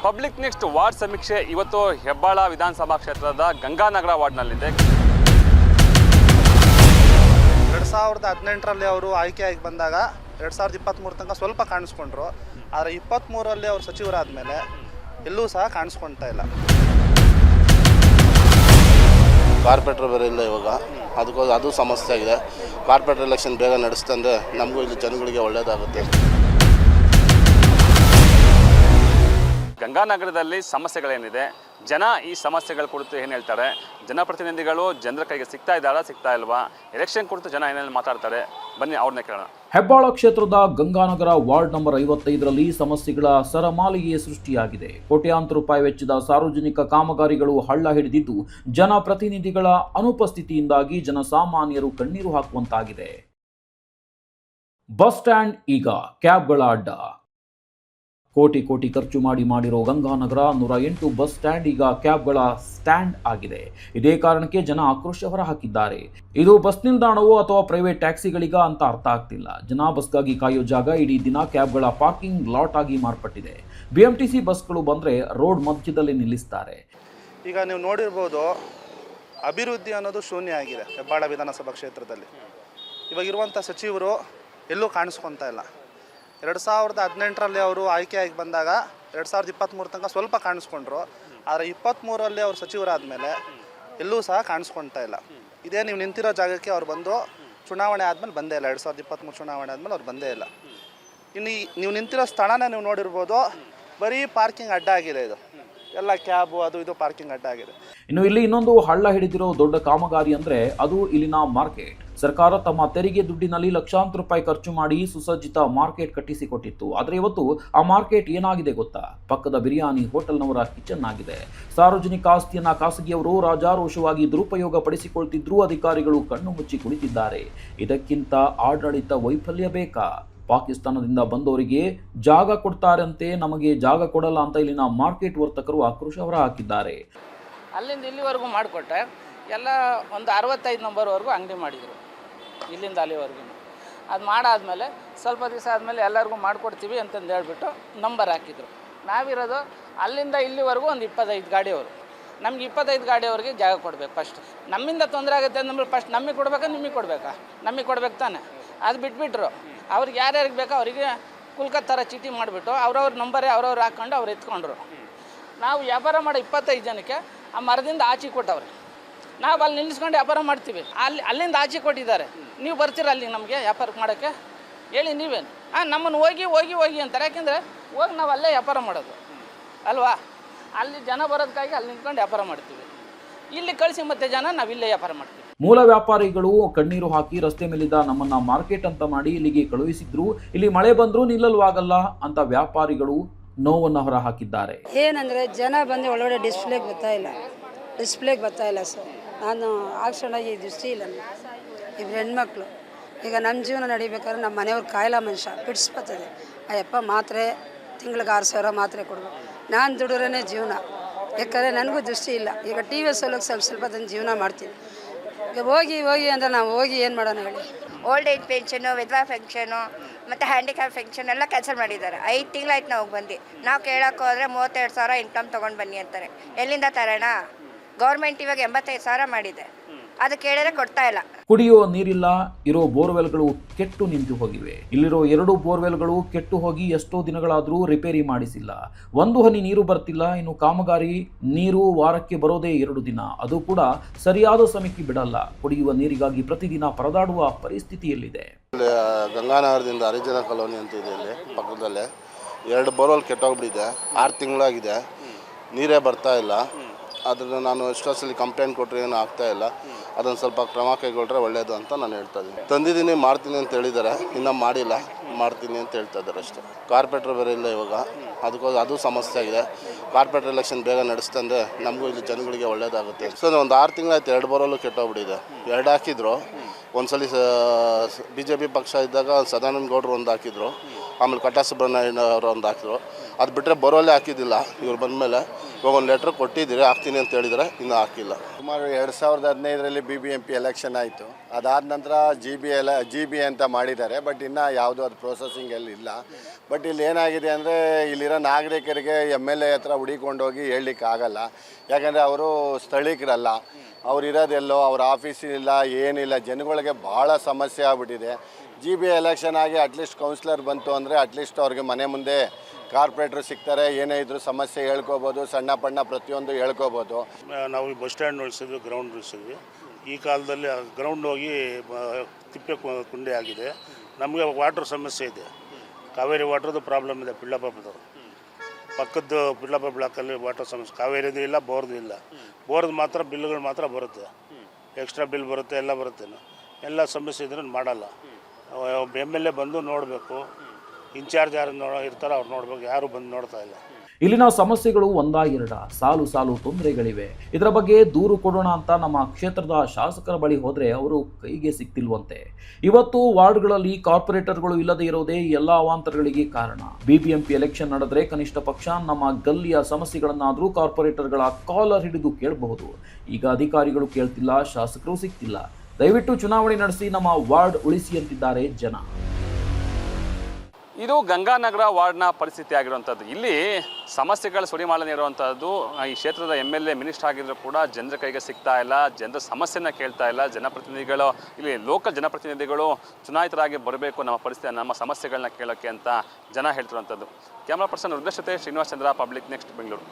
Public next ward ಸಮೀಕ್ಷೆ ಇವತ್ತು ಹೆಬ್ಬಾಳ ವಿಧಾನಸಭಾ ಕ್ಷೇತ್ರದ ಗಂಗಾನಗರ ವಾರ್ಡ್ನಲ್ಲಿದೆ. 2018ರಲ್ಲಿ ಅವರು ಆಯ್ಕೆಯಾಗಿ ಬಂದಾಗ 2023 ತನಕ ಸ್ವಲ್ಪ ಕಾಣಿಸ್ಕೊಂಡ್ರು. ಆದರೆ 23ರಲ್ಲಿ ಅವರು ಸಚಿವರಾದಮೇಲೆ ಎಲ್ಲೂ ಸಹ ಕಾಣಿಸ್ಕೊಳ್ತಾ ಇಲ್ಲ. ಕಾರ್ಪೊರೇಟರ್ ಬೇರೆ ಇಲ್ಲ ಇವಾಗ, ಅದು ಸಮಸ್ಯೆ ಆಗಿದೆ. ಕಾರ್ಪೊರೇಟರ್ ಎಲೆಕ್ಷನ್ ಬೇಗ ನಡೆಸ್ತಂದ್ರೆ ನಮಗೂ ಇಲ್ಲಿ ಜನಗಳಿಗೆ ಒಳ್ಳೆಯದಾಗುತ್ತೆ. ಗಂಗಾನಗರದಲ್ಲಿ ಸಮಸ್ಯೆಗಳೇನಿದೆ, ಜನ ಈ ಸಮಸ್ಯೆಗಳ ಕುರಿತು ಏನು ಹೇಳ್ತಾರೆ, ಜನಪ್ರತಿನಿಧಿಗಳು ಜನರ ಕೈಗೆ ಸಿಗ್ತಾ ಇಲ್ವಾ, ಎಲೆಕ್ಷನ್ ಕುರಿತು ಜನ ಏನೇನು ಮಾತಾಡ್ತಾರೆ, ಬನ್ನಿ ಅವ್ರನ್ನೇ ಕೇಳೋಣ. ಹೆಬ್ಬಾಳ ಕ್ಷೇತ್ರದ ಗಂಗಾನಗರ ವಾರ್ಡ್ ನಂಬರ್ 55ರಲ್ಲಿ ಸಮಸ್ಯೆಗಳ ಸರಮಾಲಿಗೆ ಸೃಷ್ಟಿಯಾಗಿದೆ. ಕೋಟ್ಯಾಂತರ ರೂಪಾಯಿ ವೆಚ್ಚದ ಸಾರ್ವಜನಿಕ ಕಾಮಗಾರಿಗಳು ಹಳ್ಳ ಹಿಡಿದಿದ್ದು, ಜನಪ್ರತಿನಿಧಿಗಳ ಅನುಪಸ್ಥಿತಿಯಿಂದಾಗಿ ಜನಸಾಮಾನ್ಯರು ಕಣ್ಣೀರು ಹಾಕುವಂತಾಗಿದೆ. ಬಸ್ ಸ್ಟ್ಯಾಂಡ್ ಈಗ ಕ್ಯಾಬ್ಗಳ ಅಡ್ಡ. ಕೋಟಿ ಖರ್ಚು ಮಾಡಿರೋ ಗಂಗಾನಗರ 108 ಬಸ್ ಸ್ಟ್ಯಾಂಡ್ ಈಗ ಕ್ಯಾಬ್ಗಳ ಸ್ಟ್ಯಾಂಡ್ ಆಗಿದೆ. ಇದೇ ಕಾರಣಕ್ಕೆ ಜನ ಆಕ್ರೋಶ ಹೊರಹಾಕಿದ್ದಾರೆ. ಇದು ಬಸ್ ನಿಲ್ದಾಣವೋ ಅಥವಾ ಪ್ರೈವೇಟ್ ಟ್ಯಾಕ್ಸಿಗಳಿಗ ಅಂತ ಅರ್ಥ ಆಗ್ತಿಲ್ಲ. ಜನ ಬಸ್ಗಾಗಿ ಕಾಯೋ ಜಾಗ ಇಡೀ ದಿನ ಕ್ಯಾಬ್ಗಳ ಪಾರ್ಕಿಂಗ್ ಲಾಟ್ ಆಗಿ ಮಾರ್ಪಟ್ಟಿದೆ. BMTC ಬಸ್ಗಳು ಬಂದರೆ ರೋಡ್ ಮಧ್ಯದಲ್ಲಿ ನಿಲ್ಲಿಸ್ತಾರೆ. ಈಗ ನೀವು ನೋಡಿರ್ಬೋದು, ಅಭಿವೃದ್ಧಿ ಅನ್ನೋದು ಶೂನ್ಯ ಆಗಿದೆ ಹೆಬ್ಬಾಳ ವಿಧಾನಸಭಾ ಕ್ಷೇತ್ರದಲ್ಲಿ. ಇವಾಗಿರುವಂಥ ಸಚಿವರು ಎಲ್ಲೂ ಕಾಣಿಸ್ಕೊತಾ ಇಲ್ಲ. 2018ರಲ್ಲಿ ಅವರು ಆಯ್ಕೆಯಾಗಿ ಬಂದಾಗ 2023 ತನಕ ಸ್ವಲ್ಪ ಕಾಣಿಸ್ಕೊಂಡ್ರು. ಆದರೆ 23ರಲ್ಲಿ ಅವರು ಸಚಿವರಾದಮೇಲೆ ಎಲ್ಲೂ ಸಹ ಕಾಣಿಸ್ಕೊಳ್ತಾ ಇಲ್ಲ. ಇದೇ ನೀವು ನಿಂತಿರೋ ಜಾಗಕ್ಕೆ ಅವ್ರು ಬಂದು ಚುನಾವಣೆ ಆದಮೇಲೆ ಬಂದೇ ಇಲ್ಲ. 2023 ಚುನಾವಣೆ ಆದಮೇಲೆ ಅವ್ರು ಬಂದೇ ಇಲ್ಲ. ಇನ್ನು ನೀವು ನಿಂತಿರೋ ಸ್ಥಳನ ನೀವು ನೋಡಿರ್ಬೋದು, ಬರೀ ಪಾರ್ಕಿಂಗ್ ಅಡ್ಡ ಆಗಿದೆ. ಇದು ಎಲ್ಲ ಕ್ಯಾಬು ಅದು ಇದು ಪಾರ್ಕಿಂಗ್ ಅಡ್ಡ ಆಗಿದೆ. ಇನ್ನು ಇಲ್ಲಿ ಇನ್ನೊಂದು ಹಳ್ಳ ಹಿಡಿದಿರೋ ದೊಡ್ಡ ಕಾಮಗಾರಿ ಅಂದರೆ ಅದು ಇಲ್ಲಿನ ಮಾರ್ಕೆಟ್. ಸರ್ಕಾರ ತಮ್ಮ ತೆರಿಗೆ ದುಡ್ಡಿನಲ್ಲಿ ಲಕ್ಷಾಂತರ ರೂಪಾಯಿ ಖರ್ಚು ಮಾಡಿ ಸುಸಜ್ಜಿತ ಮಾರ್ಕೆಟ್ ಕಟ್ಟಿಸಿಕೊಟ್ಟಿತ್ತು. ಆದರೆ ಇವತ್ತು ಆ ಮಾರ್ಕೆಟ್ ಏನಾಗಿದೆ ಗೊತ್ತಾ? ಪಕ್ಕದ ಬಿರಿಯಾನಿ ಹೋಟೆಲ್ನವರ ಕಿಚನ್ ಆಗಿದೆ. ಸಾರ್ವಜನಿಕ ಆಸ್ತಿಯನ್ನ ಖಾಸಗಿಯವರು ರಾಜಾರೋಷವಾಗಿ ದುರುಪಯೋಗ ಪಡಿಸಿಕೊಳ್ತಿದ್ರು. ಅಧಿಕಾರಿಗಳು ಕಣ್ಣು ಮುಚ್ಚಿ ಕುಳಿತಿದ್ದಾರೆ. ಇದಕ್ಕಿಂತ ಆಡಳಿತ ವೈಫಲ್ಯ ಬೇಕಾ? ಪಾಕಿಸ್ತಾನದಿಂದ ಬಂದವರಿಗೆ ಜಾಗ ಕೊಡ್ತಾರಂತೆ, ನಮಗೆ ಜಾಗ ಕೊಡಲ್ಲ ಅಂತ ಇಲ್ಲಿನ ಮಾರ್ಕೆಟ್ ವರ್ತಕರು ಆಕ್ರೋಶ ಹೊರಹಾಕಿದ್ದಾರೆ. ಅಲ್ಲಿಂದ ಇಲ್ಲಿವರೆಗೂ ಮಾಡಿಕೊಟ್ಟೆ ಎಲ್ಲ ಒಂದು 65 ನಂಬರ್ವರೆಗೂ ಅಂಗಡಿ ಮಾಡಿದರು. ಇಲ್ಲಿಂದ ಅಲ್ಲಿವರೆಗೂ ಅದು ಮಾಡಾದ್ಮೇಲೆ ಸ್ವಲ್ಪ ದಿವಸ ಆದಮೇಲೆ ಎಲ್ಲರಿಗೂ ಮಾಡಿಕೊಡ್ತೀವಿ ಅಂತಂದು ಹೇಳ್ಬಿಟ್ಟು ನಂಬರ್ ಹಾಕಿದರು. ನಾವಿರೋದು ಅಲ್ಲಿಂದ ಇಲ್ಲಿವರೆಗೂ ಒಂದು 25 ಗಾಡಿಯವರು. ನಮ್ಗೆ 25 ಗಾಡಿಯವ್ರಿಗೆ ಜಾಗ ಕೊಡಬೇಕು. ಫಸ್ಟ್ ನಮ್ಮಿಂದ ತೊಂದರೆ ಆಗುತ್ತೆ ಅಂದ್ರೆ ಫಸ್ಟ್ ನಮಗೆ ಕೊಡಬೇಕಾ ನಿಮಗೆ ಕೊಡಬೇಕಾ? ನಮಗೆ ಕೊಡ್ಬೇಕು ತಾನೆ. ಅದು ಬಿಟ್ಬಿಟ್ರು. ಅವ್ರಿಗೆ ಯಾರ್ಯಾರಿಗೆ ಬೇಕೋ ಅವರಿಗೆ ಕುಲ್ಕತ್ತರ ಚೀಟಿ ಮಾಡಿಬಿಟ್ಟು ಅವ್ರವ್ರ ನಂಬರೇ ಅವ್ರವ್ರು ಹಾಕ್ಕೊಂಡು ಅವ್ರು ಎತ್ಕೊಂಡ್ರು. ನಾವು ವ್ಯಾಪಾರ ಮಾಡೋ 25 ಜನಕ್ಕೆ ಆ ಮರದಿಂದ ಆಚೆ ಕೊಟ್ಟವ್ರೆ. ನಾವು ಅಲ್ಲಿ ನಿಲ್ಲಿಸ್ಕೊಂಡು ವ್ಯಾಪಾರ ಮಾಡ್ತೀವಿ. ಅಲ್ಲಿಂದ ಆಚೆ ಕೊಟ್ಟಿದ್ದಾರೆ. ನೀವು ಬರ್ತೀರ ಅಲ್ಲಿ ನಮಗೆ ವ್ಯಾಪಾರ ಮಾಡೋಕ್ಕೆ? ಹೇಳಿ ನೀವೇನು? ನಮ್ಮನ್ನು ಹೋಗಿ ಅಂತಾರೆ. ಯಾಕೆಂದರೆ ಹೋಗಿ ನಾವು ಅಲ್ಲೇ ವ್ಯಾಪಾರ ಮಾಡೋದು ಅಲ್ವಾ? ಅಲ್ಲಿ ಜನ ಬರೋದಕ್ಕಾಗಿ ಅಲ್ಲಿ ನಿಂತ್ಕೊಂಡು ವ್ಯಾಪಾರ ಮಾಡ್ತೀವಿ. ಇಲ್ಲಿ ಕಳಿಸಿ ಮತ್ತೆ ಜನ ನಾವು ಇಲ್ಲೇ ವ್ಯಾಪಾರ ಮಾಡ್ತೀವಿ. ಮೂಲ ವ್ಯಾಪಾರಿಗಳು ಕಣ್ಣೀರು ಹಾಕಿ ರಸ್ತೆ ಮೇಲಿದ್ದ ನಮ್ಮನ್ನ ಮಾರ್ಕೆಟ್ ಅಂತ ಮಾಡಿ ಇಲ್ಲಿಗೆ ಕಳುಹಿಸಿದ್ರು. ಇಲ್ಲಿ ಮಳೆ ಬಂದರೂ ನಿಲ್ಲಲ್ವಾಗಲ್ಲ ಅಂತ ವ್ಯಾಪಾರಿಗಳು ನೋವನ್ನು ಹೊರ ಹಾಕಿದ್ದಾರೆ. ಏನಂದರೆ ಜನ ಬಂದು ಒಳಗಡೆ ಡಿಸ್ಪ್ಲೇಗೆ ಬರ್ತಾ ಇಲ್ಲ ಸರ್. ನಾನು ಆಕ್ಷಣಾಗಿ ದೃಷ್ಟಿ ಇಲ್ಲ. ಇಬ್ಬರು ಹೆಣ್ಮಕ್ಳು. ಈಗ ನಮ್ಮ ಜೀವನ ನಡಿಬೇಕಾದ್ರೆ ನಮ್ಮ ಮನೆಯವ್ರು ಕಾಯಿಲೆ ಮನುಷ್ಯ ಪಿಡ್ಸ್ ಬರ್ತದೆ. ಅಯ್ಯಪ್ಪ ಮಾತ್ರೆ ತಿಂಗಳಿಗೆ 6,000 ಮಾತ್ರೆ ಕೊಡಬೇಕು. ನಾನು ದುಡಿದ್ರೇ ಜೀವನ. ಯಾಕಂದರೆ ನನಗೂ ದೃಷ್ಟಿ ಇಲ್ಲ. ಈಗ TVS ಹೋಗಿ ಸ್ವಲ್ಪ ತಂದು ಜೀವನ ಮಾಡ್ತೀನಿ. ಈಗ ಹೋಗಿ ಅಂದರೆ ನಾವು ಹೋಗಿ ಏನು ಮಾಡೋಣ ಹೇಳಿ? ಓಲ್ಡ್ ಏಜ್ ಪೆನ್ಷನು, ವಿಧವಾ ಪೆನ್ಷನು ಮತ್ತು ಹ್ಯಾಂಡಿಕ್ಯಾಪ್ ಪೆನ್ಷನ್ ಎಲ್ಲ ಕ್ಯಾನ್ಸಲ್ ಮಾಡಿದ್ದಾರೆ. 5 ತಿಂಗಳಾಯ್ತು ನಾವು ಬಂದು. ನಾವು ಕೇಳೋಕೆ ಹೋದರೆ 32,000 ಇನ್ಕಮ್ ತೊಗೊಂಡು ಬನ್ನಿ ಅಂತಾರೆ. ಎಲ್ಲಿಂದ ತರೋಣ? ಗೌರ್ಮೆಂಟ್ ಇವಾಗ 85,000 ಮಾಡಿದೆ. ಅದು ಕೇಳಿದ್ರೆ ಕೊಡ್ತಾ ಇಲ್ಲ. ಕುಡಿಯೋ ನೀರಿಲ್ಲ. ಇರೋ ಬೋರ್ವೆಲ್ಗಳು ಕೆಟ್ಟು ನಿಂತು ಹೋಗಿವೆ. ಇಲ್ಲಿರೋ 2 ಬೋರ್ವೆಲ್ಗಳು ಕೆಟ್ಟು ಹೋಗಿ ಎಷ್ಟೋ ದಿನಗಳಾದರೂ ರಿಪೇರಿ ಮಾಡಿಸಿಲ್ಲ. ಒಂದು ಹನಿ ನೀರು ಬರ್ತಿಲ್ಲ. ಇನ್ನು ಕಾಮಗಾರಿ ನೀರು ವಾರಕ್ಕೆ ಬರೋದೇ 2 ದಿನ. ಅದು ಕೂಡ ಸರಿಯಾದ ಸಮಯಕ್ಕೆ ಬಿಡಲ್ಲ. ಕುಡಿಯುವ ನೀರಿಗಾಗಿ ಪ್ರತಿದಿನ ಪರದಾಡುವ ಪರಿಸ್ಥಿತಿಯಲ್ಲಿದೆ. ಗಂಗಾನಗರದಿಂದ ಹರಿಜನ ಕಾಲೋನಿ ಅಂತ ಇದೆ, ಇಲ್ಲಿ ಪಕ್ಕದಲ್ಲೇ 2 ಬೋರ್ವೆಲ್ ಕೆಟ್ಟೋಗ್ಬಿಟ್ಟಿದೆ. 6 ತಿಂಗಳಾಗಿದೆ, ನೀರೇ ಬರ್ತಾ ಇಲ್ಲ. ಅದನ್ನು ನಾನು ಎಷ್ಟೊಂದ್ಸಲಿ ಕಂಪ್ಲೇಂಟ್ ಕೊಟ್ಟರೆ ಏನೂ ಆಗ್ತಾಯಿಲ್ಲ. ಅದನ್ನು ಸ್ವಲ್ಪ ಕ್ರಮ ಕೈಗೊಳ್ರೆ ಒಳ್ಳೆಯದು ಅಂತ ನಾನು ಹೇಳ್ತಾ ಇದ್ದೀನಿ. ತಂದಿದ್ದೀನಿ, ಮಾಡ್ತೀನಿ ಅಂತ ಹೇಳಿದ್ದಾರೆ. ಇನ್ನೂ ಮಾಡಿಲ್ಲ, ಮಾಡ್ತೀನಿ ಅಂತ ಹೇಳ್ತಾ ಇದ್ದಾರೆ ಅಷ್ಟೇ. ಕಾರ್ಪೊರೇಟರ್ ಬೇರೆ ಇಲ್ಲ ಇವಾಗ, ಅದು ಸಮಸ್ಯೆ ಆಗಿದೆ. ಕಾರ್ಪೊರೇಟರ್ ಎಲೆಕ್ಷನ್ ಬೇಗ ನಡೆಸ್ತಂದ್ರೆ ನಮಗೂ ಇಲ್ಲಿ ಜನಗಳಿಗೆ ಒಳ್ಳೆಯದಾಗುತ್ತೆ. ಸೊ ಒಂದು 6 ತಿಂಗಳಾಯ್ತು 2 ಬೋರ್ವೆಲ್ಲು ಕೆಟ್ಟೋಗ್ಬಿಟ್ಟಿದೆ. 2 ಹಾಕಿದ್ರು. ಒಂದ್ಸಲಿ BJP ಪಕ್ಷ ಇದ್ದಾಗ ಸದಾನಂದ ಗೌಡರು ಒಂದು ಹಾಕಿದ್ರು, ಆಮೇಲೆ ಕಟ್ಟಾ ಸುಬ್ರಹ್ಮಣ್ಯ ಅವರು ಒಂದು ಹಾಕಿದ್ರು. ಅದು ಬಿಟ್ಟರೆ ಬೋರ್ವೆಲ್ಲೇ ಹಾಕಿದ್ದಿಲ್ಲ ಇವ್ರು ಬಂದಮೇಲೆ. ಇವಾಗ ಒಂದು ಲೆಟ್ರ್ ಕೊಟ್ಟಿದ್ದೀರಿ, ಹಾಕ್ತೀನಿ ಅಂತ ಹೇಳಿದರೆ ಇನ್ನೂ ಹಾಕಿಲ್ಲ. ಸುಮಾರು 2015ರಲ್ಲಿ BBMP ಎಲೆಕ್ಷನ್ ಆಯಿತು. ಅದಾದ ನಂತರ GB ಅಂತ ಮಾಡಿದ್ದಾರೆ. ಬಟ್ ಇನ್ನೂ ಯಾವುದೂ ಅದು ಪ್ರೊಸೆಸಿಂಗಲ್ಲಿ ಇಲ್ಲ. ಬಟ್ ಇಲ್ಲಿ ಏನಾಗಿದೆ ಅಂದರೆ ಇಲ್ಲಿರೋ ನಾಗರಿಕರಿಗೆ MLA ಹತ್ರ ಹುಡಿಕೊಂಡೋಗಿ ಹೇಳಲಿಕ್ಕೆ ಆಗಲ್ಲ. ಯಾಕಂದರೆ ಅವರು ಸ್ಥಳೀಕರಲ್ಲ, ಅವ್ರು ಇರೋದೆಲ್ಲೋ, ಅವ್ರ ಆಫೀಸಿಲ್ಲ, ಏನಿಲ್ಲ. ಜನಗಳಿಗೆ ಭಾಳ ಸಮಸ್ಯೆ ಆಗ್ಬಿಟ್ಟಿದೆ. GB ಎಲೆಕ್ಷನ್ ಆಗಿ ಅಟ್ಲೀಸ್ಟ್ ಕೌನ್ಸಿಲರ್ ಬಂತು ಅಂದರೆ ಅಟ್ಲೀಸ್ಟ್ ಅವ್ರಿಗೆ ಮನೆ ಮುಂದೆ ಕಾರ್ಪೊರೇಟ್ರು ಸಿಗ್ತಾರೆ, ಏನೇ ಇದ್ರೂ ಸಮಸ್ಯೆ ಹೇಳ್ಕೊಬೋದು, ಸಣ್ಣ ಪಣ್ಣ ಪ್ರತಿಯೊಂದು ಹೇಳ್ಕೊಬೋದು. ನಾವು ಬಸ್ ಸ್ಟ್ಯಾಂಡ್ ಉಳಿಸಿದ್ವಿ, ಗ್ರೌಂಡ್ ಉಳಿಸಿದ್ವಿ. ಈ ಕಾಲದಲ್ಲಿ ಗ್ರೌಂಡ್ ಹೋಗಿ ತಿಪ್ಪೆ ಕುಂಡೆ ಆಗಿದೆ. ನಮಗೆ ವಾಟ್ರ್ ಸಮಸ್ಯೆ ಇದೆ. ಕಾವೇರಿ ವಾಟ್ರದ್ದು ಪ್ರಾಬ್ಲಮ್ ಇದೆ. ಪಿಳ್ಳಪ್ಪ ಪಕ್ಕದ್ದು ಪಿಳ್ಳಪ್ಪ ಬ್ಲಾಕಲ್ಲಿ ವಾಟರ್ ಸಮಸ್ಯೆ. ಕಾವೇರಿದು ಇಲ್ಲ, ಬೋರ್ದು ಇಲ್ಲ. ಬೋರ್ದು ಮಾತ್ರ ಬಿಲ್ಗಳು ಮಾತ್ರ ಬರುತ್ತೆ, ಎಕ್ಸ್ಟ್ರಾ ಬಿಲ್ ಬರುತ್ತೆ, ಎಲ್ಲ ಬರುತ್ತೆ. ಎಲ್ಲ ಸಮಸ್ಯೆ ಇದ್ರೆ ಮಾಡಲ್ಲ. MLA ಬಂದು ನೋಡಬೇಕು, ಇನ್ಚಾರ್ಜ್ ಯಾರು ಇರ್ತಾರೋ ಅವ್ರು ನೋಡ್ಬೇಕು, ಯಾರು ಬಂದು ನೋಡ್ತಾ ಇಲ್ಲ. ಇಲ್ಲಿನ ಸಮಸ್ಯೆಗಳು ಒಂದಾ ಎರಡ, ಸಾಲು ಸಾಲು ತೊಂದರೆಗಳಿವೆ. ಇದರ ಬಗ್ಗೆ ದೂರು ಕೊಡೋಣ ಅಂತ ನಮ್ಮ ಕ್ಷೇತ್ರದ ಶಾಸಕರ ಬಳಿ ಹೋದ್ರೆ ಅವರು ಕೈಗೆ ಸಿಕ್ತಿಲ್ವಂತೆ. ಇವತ್ತು ವಾರ್ಡ್ಗಳಲ್ಲಿ ಕಾರ್ಪೊರೇಟರ್ಗಳು ಇಲ್ಲದೆ ಇರೋದೇ ಎಲ್ಲ ಅವಾಂತರಗಳಿಗೆ ಕಾರಣ. BBMP ಎಲೆಕ್ಷನ್ ನಡೆದ್ರೆ ಕನಿಷ್ಠ ಪಕ್ಷ ನಮ್ಮ ಗಲ್ಲಿಯ ಸಮಸ್ಯೆಗಳನ್ನಾದರೂ ಕಾರ್ಪೊರೇಟರ್ಗಳ ಕಾಲರ್ ಹಿಡಿದು ಕೇಳಬಹುದು. ಈಗ ಅಧಿಕಾರಿಗಳು ಕೇಳ್ತಿಲ್ಲ, ಶಾಸಕರು ಸಿಗ್ತಿಲ್ಲ. ದಯವಿಟ್ಟು ಚುನಾವಣೆ ನಡೆಸಿ ನಮ್ಮ ವಾರ್ಡ್ ಉಳಿಸಿ ಅಂತಿದ್ದಾರೆ ಜನ. ಇದು ಗಂಗಾನಗರ ವಾರ್ಡ್ನ ಪರಿಸ್ಥಿತಿ ಆಗಿರುವಂಥದ್ದು. ಇಲ್ಲಿ ಸಮಸ್ಯೆಗಳ ಸುರಿಮಾಲನೆ ಇರುವಂಥದ್ದು. ಈ ಕ್ಷೇತ್ರದ MLA ಮಿನಿಸ್ಟರ್ ಆಗಿದ್ರು ಕೂಡ ಜನರ ಕೈಗೆ ಸಿಗ್ತಾ ಇಲ್ಲ, ಜನರ ಸಮಸ್ಯೆನ ಕೇಳ್ತಾ ಇಲ್ಲ. ಜನಪ್ರತಿನಿಧಿಗಳು, ಇಲ್ಲಿ ಲೋಕಲ್ ಜನಪ್ರತಿನಿಧಿಗಳು ಚುನಾಯಿತರಾಗಿ ಬರಬೇಕು, ನಮ್ಮ ಸಮಸ್ಯೆಗಳನ್ನ ಕೇಳೋಕ್ಕೆ ಅಂತ ಜನ ಹೇಳ್ತಿರುವಂಥದ್ದು. ಕ್ಯಾಮ್ರಾ ಪರ್ಸನ್ ರುದ್ರೇಶ್ ಜೊತೆ ಶ್ರೀನಿವಾಸ್ ಚಂದ್ರ, ಪಬ್ಲಿಕ್ ನೆಕ್ಸ್ಟ್, ಬೆಂಗಳೂರು.